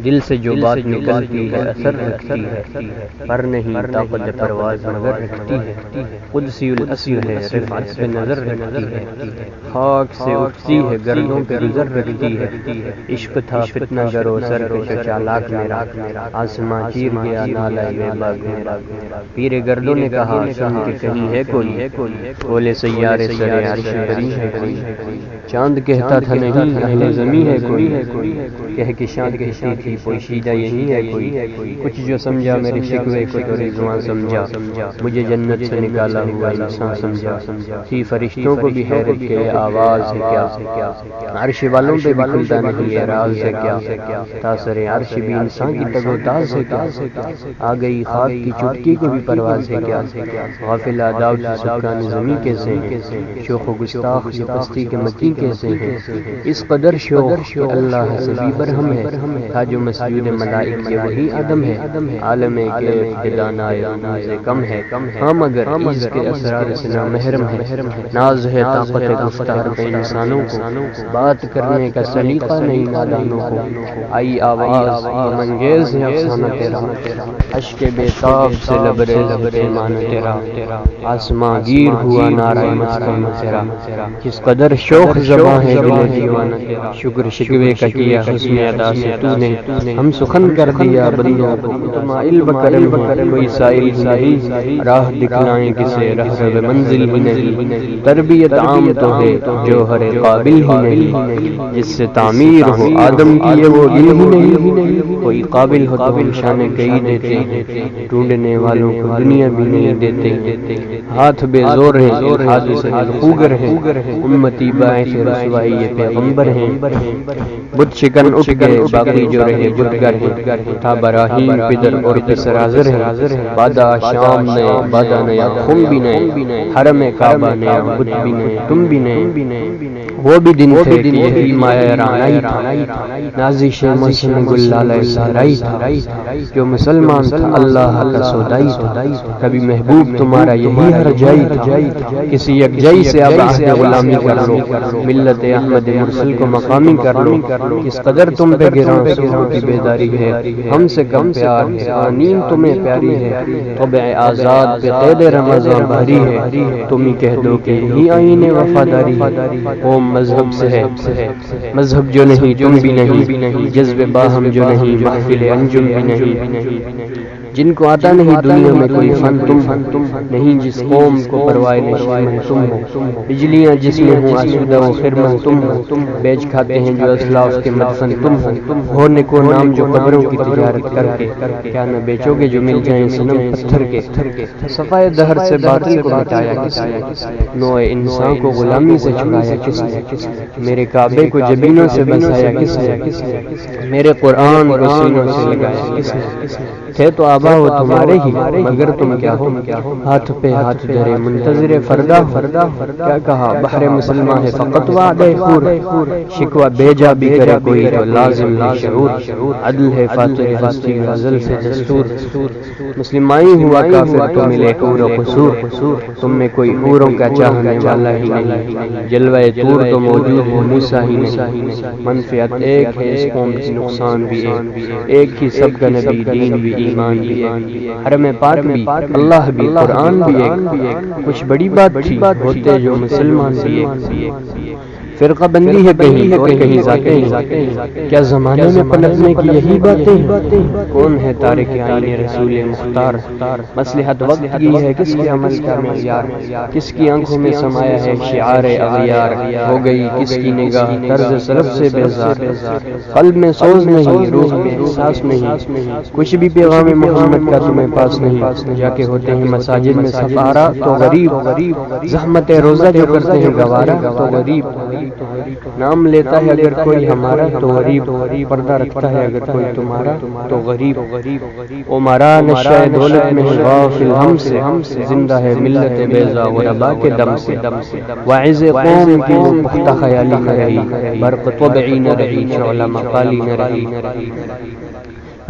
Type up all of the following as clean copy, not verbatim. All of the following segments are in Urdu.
دل سے جو بات نکلتی ہے اثر رکھتی ہے، پر نہیں طاقت پرواز مگر رکھتی ہے۔ قدسی الاصل ہے، رفعت پہ نظر رکھتی ہے، خاک سے اٹھتی ہے گردوں پہ گزر رکھتی ہے۔ عشق تھا فتنہ گرو سر پہ جو چالاک میرا، آسماں چیر گیا نالہ بے باک میرا۔ پیر گردوں نے کہا سن کے کہیں ہے کوئی، بولے سیارے سرے عرش بری ہے کوئی۔ چاند کہتا تھا نہیں اہل زمیں ہے کوئی، کہہ کے شان کہتی تھی پوشیدہ یہی ہے کوئی۔ کچھ جو سمجھا میرے شکوے کو تو رضواں سمجھا، مجھے جنت سے نکالا ہوا انسان سمجھا۔ تھی فرشتوں کو بھی حیرت کہ آواز ہے کیا، عرش والوں پہ بھی کھلتا نہیں ہے راز ہے کیا۔ تاثر عرش بھی انسان کی تگ و تاز ہے کیا، آ گئی خاک کی چٹکی کو بھی پرواز ہے کیا۔ غافل آداب سے سکان زمیں کیسے ہیں، شوخ و گستاخ جو پستی کے مکی کیسے ہیں۔ اس قدر شوخ کہ اللہ سے بھی برہم ہے، تھا جو مسجود ملائک کے وہی آدم ہے۔ عالم کیف کے دانائے سے کم ہے، ہاں مگر اس کے اسرار سے نامحرم ہے۔ ناز ہے طاقت گفتار پہ انسانوں کو، بات کرنے کا سلیقہ نہیں نادانوں کو۔ آئی آواز منگیز ہے افسانہ تیرا، اشک بے تاب سے لبریز پیمان تیرا۔ آسماں گیر ہوا نعرہ مسکن تیرا، کس قدر شوق زباں ہے دل دیوانہ تیرا۔ شکر شکوے کا کیا حسن ادا سے تو نے، ہم سخن کر دیا بندوں کو متمائل بکرم ہے۔ کوئی سائل ہی نہیں راہ دکھلائیں کسے، رہرو منزل ہی نہیں۔ تربیت عام تو ہے جوہر قابل ہی نہیں، جس سے تعمیر ہو آدم کی یہ وہ دل ہی نہیں۔ کوئی قابل ہو تو ہم شان کئی دیتے، ڈھونڈنے والوں کو دنیا بھی نہیں دیتے۔ ہاتھ بے زور ہیں الحاد سے خوگر ہیں، امتی باعث رسوائی یہ پیغمبر ہیں۔ بت شکن اٹھ گئے باقی جو رہے بتگر ہیں، تھا براہیم پدر اور پسر حاضر ہیں۔ بادہ شام نئے بادہ نیا خم بھی نئے، حرم کعبہ نیا بت بھی نئے تم بھی نئے۔ وہ بھی دن تھے کہ یہی مایہ رعنائی تھا، نازش موسم گل لالہ صحرائی تھا۔ جو مسلمان تھا اللہ کا سودائی تھا، کبھی محبوب تمہارا یہی ہر جائی تھا۔ کسی یکجائی سے اب عہد غلامی کر لو، ملت احمد مرسل کو مقامی کر لو۔ کس قدر تم پہ گراں صبح کی بیداری ہے، ہم سے کم پیار ہے آنین تمہیں پیاری ہے۔ طبع آزاد پہ قید رمضان بھاری ہے، تم ہی کہہ دو کہ یہی آئین وفاداری ہے۔ قوم مذہب سے ہے، مذہب جو نہیں تم بھی نہیں، جذب باہم جو نہیں محفل انجم بھی نہیں۔ جن کو آتا نہیں دنیا میں کوئی فن تم نہیں، جس قوم کو پروائے نشیمن تم ہو۔ بجلیاں جس میں ہوں آسودہ و خرمن تم ہو، بیچ کھاتے ہیں جو اسلاف کے مدفن تم ہو نکو نام جو قبروں کی تجارت کر کے، کیا نہ بیچو گے جو مل جائیں صنم پتھر کے۔ صفائے دہر سے باطل کو مٹایا کس نے، نوع انسان کو غلامی سے چھڑایا کس نے۔ میرے کعبے کو جبینوں سے بسایا کس نے، میرے قرآن کو سینوں سے لگایا کس نے۔ تھے تو آبا ہو تمہارے ہی مگر تم کیا ہو، ہاتھ پہ ہاتھ دھرے منتظر فردا۔ کیا کہا بحر مسلمہ ہے فقط وعدہ خور، شکوہ بھیجا بھی کرے کوئی تو لازم ہے شعور۔ عدل ہے فاتر ہستی ازل سے دستور، مسلمائی ہوا کافر تو ملے حور و قصور۔ تم میں کوئی حوروں کا چاہنے والا ہی نہیں، جلوہ طور تو موجود ہے موسیٰ ہی نہیں۔ منفعت ایک ہے اس قوم کی نقصان بھی ایک ہی، سب کا نبی دین بھی ایمان بھی ایک، حرم پاک بھی اللہ بھی قرآن بھی ایک۔ کچھ بڑی بات تھی ہوتے جو مسلمان بھی ایک۔ فرقہ بندی ہے کہیں اور کہیں ذاتیں ہیں، کیا زمانے میں پلٹنے کی یہی باتیں ہیں؟ کون ہے تارک آئین رسول مختار، مصلحت وقت کی ہے کس کے عمل کا معیار، کس کی آنکھوں میں سمایا ہے شعار اغیار، ہو گئی کس کی نگاہ طرز سلف سے بیزار۔ قلب میں سوز نہیں روح میں احساس نہیں، کچھ بھی پیغام محمد کا تمہیں پاس نہیں۔ جا کے ہوتے ہیں مساجد میں سفارا تو غریب، زحمت روزہ جو کرتے ہیں گوارا تو غریب۔ نام لیتا ہے اگر کوئی ہمارا تو غریب، پردہ رکھتا ہے اگر کوئی تمہارا تو غریب۔ عمرا نشہ دولت میں ہے غافل ہم سے، زندہ ہے ملت بیضا غربا کے دم سے۔ واعظ قوم کی وہ پختہ خیالی نہ رہی، برق طبعی نہ رہی، شعلہ مقالی نہ رہی۔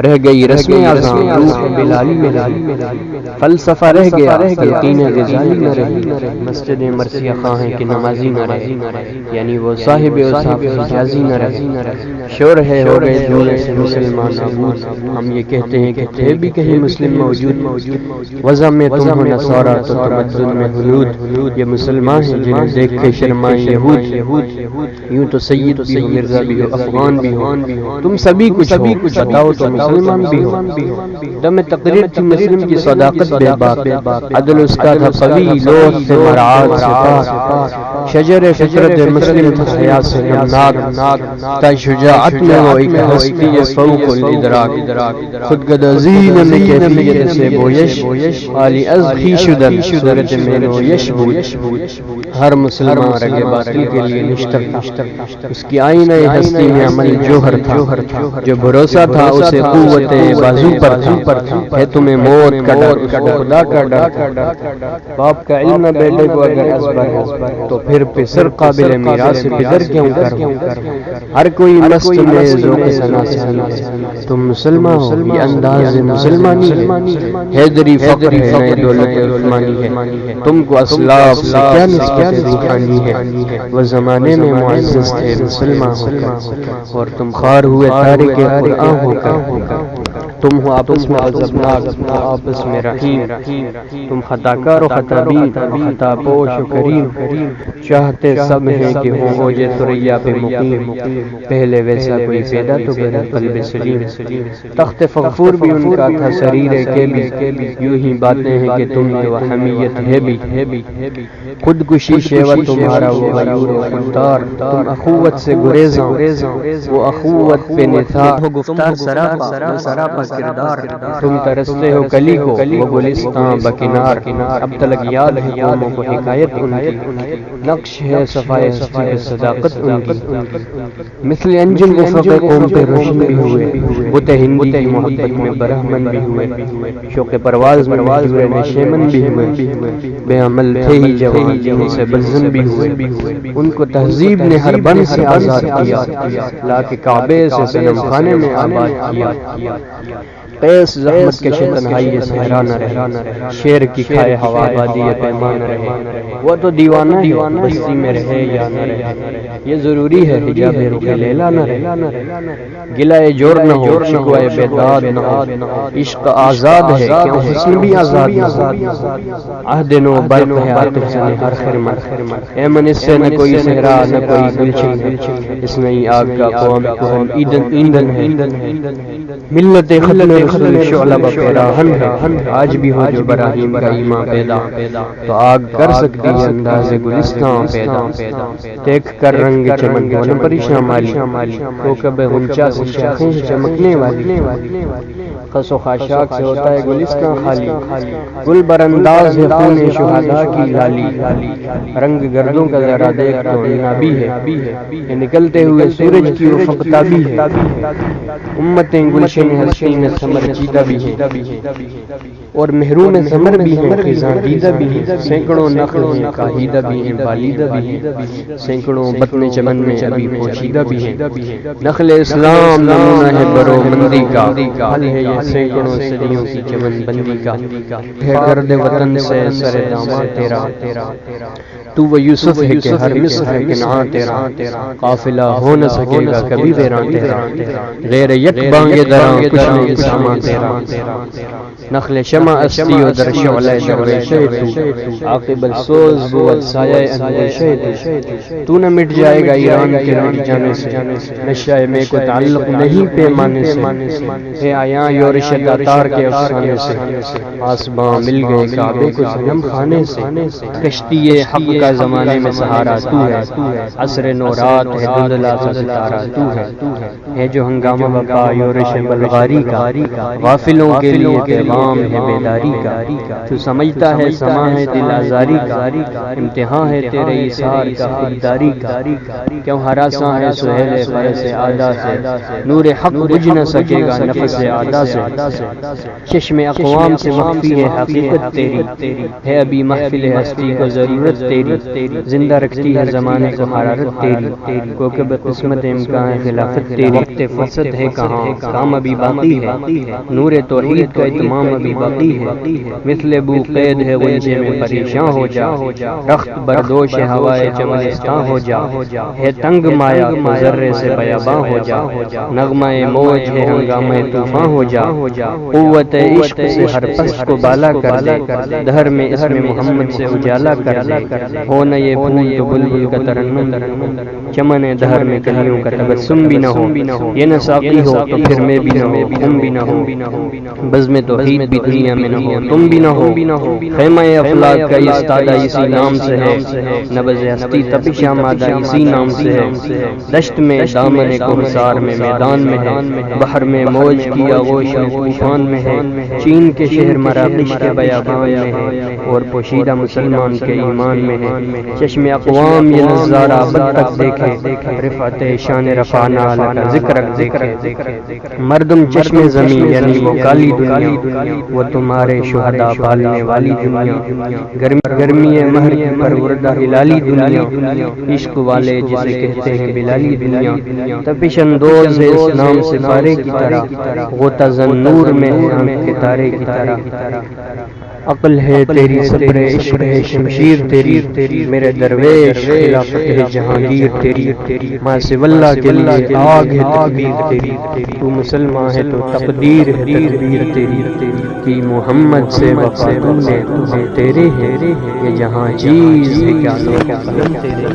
رہ گئی رسم اعظام روح بلالی میں رہی، فلسفہ رہ گیا تلقین غزالی نہ رہی، مسجد مرثیہ خواہاں کہ نمازی نہ رہی، یعنی وہ صاحب اوصاف حجازی نہ رہی، شور ہے ہو گئے دنیا سے مسلمان نابود، ہم یہ کہتے ہیں کہ تھے بھی کہیں مسلم موجود، وضع میں تم ہو نصارہ تو تمدن میں ہنود، یہ مسلمان ہیں جنہیں دیکھ کے شرمائیں یہود، یوں تو سید بھی ہو مرزا بھی ہو افغان بھی ہو، تم سبھی کچھ بتاؤ تو مسلمان بھی ہو۔ دم تقریر تھی مسلم کی صداقت بے باک، عدل اس کا تھا قوی لوح سے مرعات سے پاک، شجر فطرت مسلم تھا حیا سے نمناک، تا شجاعت میں وہ ایک ہستی فوق الادراک، خود گدازین میں کیفیت سے بویش، عالی از خویش در صورت میں نویش بود، ہر مسلمان رگ باطل کے لیے نشتر تھا، اس کی آئینہ ہستی میں عمل جوہر تھا، جو بھروسہ تھا اسے قوت بازو پر تھا، ہے تمہیں موت کا ڈر خدا کا ڈر، باپ کا علم نہ بیٹے کو اگر ازبر ہے تو پھر پسر قابل میراث پدر کیوں کروں، ہر کوئی مست میں ذوق ثنا سے، تم مسلمان ہو یہ انداز مسلمانی ہے، حیدری فخر ہے نئے دولت عثمانی ہے، تم کو اسلاف سے کیا نسبت روحانی ہے، وہ زمانے میں معزز تھے مسلمان ہو کر، اور تم خار ہوئے تارک قرآن ہو کر، تم ہو آپس میں غضبناک آپس میں رحیم، تم خطاکار و خطابین خطا پوش و کریم، چاہتے سب ہیں کہ ہوں اوج ثریا پہ مقیم، پہلے ویسا کوئی پیدا تو کرے قلب سلیم، تخت فغفور بھی ان کا تھا سریر کے بھی، یوں ہی باتیں ہیں کہ تم میں وہ حمیت ہے بھی، خودکشی شیوہ تمہارا وہ غیور و خوددار، تم اخوت سے گریزاں وہ اخوت پہ نثار، ہو گفتار سراپا کردار، تم ترستے ہو کلی کو وہ گلستان بکنار، اب تلک یاد ہے قوموں کو حکایت ان کی، نقش ہے صفائے ہستی صداقت ان کی، مثل انجم افق قوم پہ روشن بھی ہوئے، بت ہندی کی محبت میں برہمن بھی ہوئے، شوق پرواز میں محجور نشیمن بھی ہوئے، بے عمل تھے ہی جوان جن سے بلزم بھی ہوئے، ان کو تہذیب نے ہر بن سے آزاد کیا، لا کے کعبے سے صنم خانے میں آباد کیا، قیس زحمت کے تنہائی صحرا نہ رہے، شیر کی کھائے ہوا بادی پیمان نہ رہے، وہ تو دیوانہ ہی بستی میں رہے یا نہ رہے، یہ ضروری ہے حجاب رخ لیلا نہ رہے، گلائے جور نہ ہو شکوائے بیداد نہ ہو، عشق آزاد ہے کیوں حسن بھی آزاد نہ ہو، عہد نو برق ہے آتش سے ہر خرمن، اے من اس سے نہ کوئی صحرا نہ کوئی گلشن ہے، اس نئی آگ کا قوم کو ہم ایندھن ہے، ملت ختم شعلہ پیراہن ہے، آج بھی ہو جو براہیم کا ایمان پیدا، تو آگ کر سکتی ہے انداز گلستان پیدا، دیکھ کر رنگ چمن ون پریشاں مالی، کوکب غنچہ سے شاخیں چمکنے والی، خس و خاشاک سے ہوتا ہے گلستان خالی، گل برانداز ہے خون شہداء کی لالی، رنگ گردوں کا ذرا دیکھ تو نابی ہے، یہ نکلتے ہوئے سورج کی افق تابی ہے، امتیں گلشن ہستی میں ثمر چیدہ بھی ہیں، اور محروم ثمر بھی ہیں خزاں دیدہ بھی ہیں، سینکڑوں نخل ہیں کاہیدہ بھی ہیں بالیدہ بھی ہیں، سینکڑوں بطن چمن میں ابھی پوشیدہ بھی ہیں، نخل اسلام نمونہ ہے برو مندی کا، حل ہے یہ سینکڑوں صدیوں کی چمن بندی کا، ہے گرد وطن سے سر داماد تیرا، تو وہ یوسف ہے کہ ہر مصر ہے کنعان تیرا، قافلہ ہو نہ سکے گا کبھی ویران تیرا، غیر یک بانگے دراں کچھ نہیں کشما تیرا، نخل شمع استی و در شعلہ درویشہ تو، عاقب السوز بود سایہ اندیشہ تو نہ مٹ جائے گا ایران کے مٹ جانے سے، نشہ میں کو تعلق نہیں پیمانے سے، اے آیاں یورش داتار کے افسانے سے، آسماں مل گئے کعبے کو صنم خانے سے، کشتی حق کا زمانے میں سہارا تو ہے، عصر نورات ہے دھندلا سا ستارہ تو ہے جو ہنگامہ بپا یورش بلغاری کا، غافلوں کے لیے پیغام ہے بیداری کا، تو سمجھتا ہے سما ہے دل آزاری کا، امتحان ہے تیرے ایثار کا خودداری کا، کیوں ہراساں ہے سہیل فرس آدا سے، نور حق بجھ نہ سکے گا نفس آدا سے، چشم اقوام سے مخفی ہے حقیقت تیری، ہے ابھی محفل ہستی کو ضرورت تیری، زندہ رکھتی ہے زمانے کو حرارت تیری، کوکب قسمت امکان ہے خلافت تیری، وقت فرصت ہے کہاں کام ابھی باقی ہے، نور توحید کا اتمام ابھی باقی ہے، مثل بو قید ہے غنچے میں پریشان ہو جا، رخت بردوش ہوائے چمنستاں ہو جا، ہے تنگ مایا تو ذرے سے بیاباں ہو جا، نغمہ موج ہے ہنگامہ طوفان ہو جا، قوت عشق سے ہر پست کو بالا کر دے، دہر میں اسم محمد سے اجالا کر دے، ہو نہ یہ پھول تو بلبل کا ترنم، چمن دہر میں کلیوں کا تبسم بھی نہ ہو، یہ نہ ساقی ہو تو پھر میں بھی نہ ہو، تم بھی نہ ہو، بزم توحید بھی دنیا میں نہ ہو، تم بھی نہ ہو، خیمہ افلاک کا استادہ اسی نام سے ہے، نبض ہستی تپش مادہ اسی نام سے ہے، دشت میں دامن کوہسار میں میدان میں ہے، بحر میں موج کی آغوش طوفان میں ہے، چین کے شہر مراکش کے بیابان میں ہے، اور پوشیدہ مسلمان کے ایمان میں ہے، چشم اقوام یہ نظارہ ابد تک دیکھے، رفعت شان رفعنا لک ذکرک، مردم چشم زمین یعنی وہ کالی دنیا، وہ تمہارے شہداء پالنے والی دنیا، گرمی مہر کی پروردہ ہلالی دنیا، عشق والے جسے کہتے ہیں بلالی دنیا، تپش اندوز ہے اس نام سے پارے کی طرح، غوطہ زن نور میں ہے آنکھ کے تارے کی طرح، عقل ہے تیری صبر عشق ہے شمشیر تیری، میرے درویش خلافت ہے جہانگیر تیری، ماں سے واللہ کے لیے آگ ہے تکبیر تیری، تو مسلمان ہے تو تقدیر ہے تدبیر تیری، کی محمد سے وفا تو نے تیرے ہے، یہ جہاں چیز ہے کیا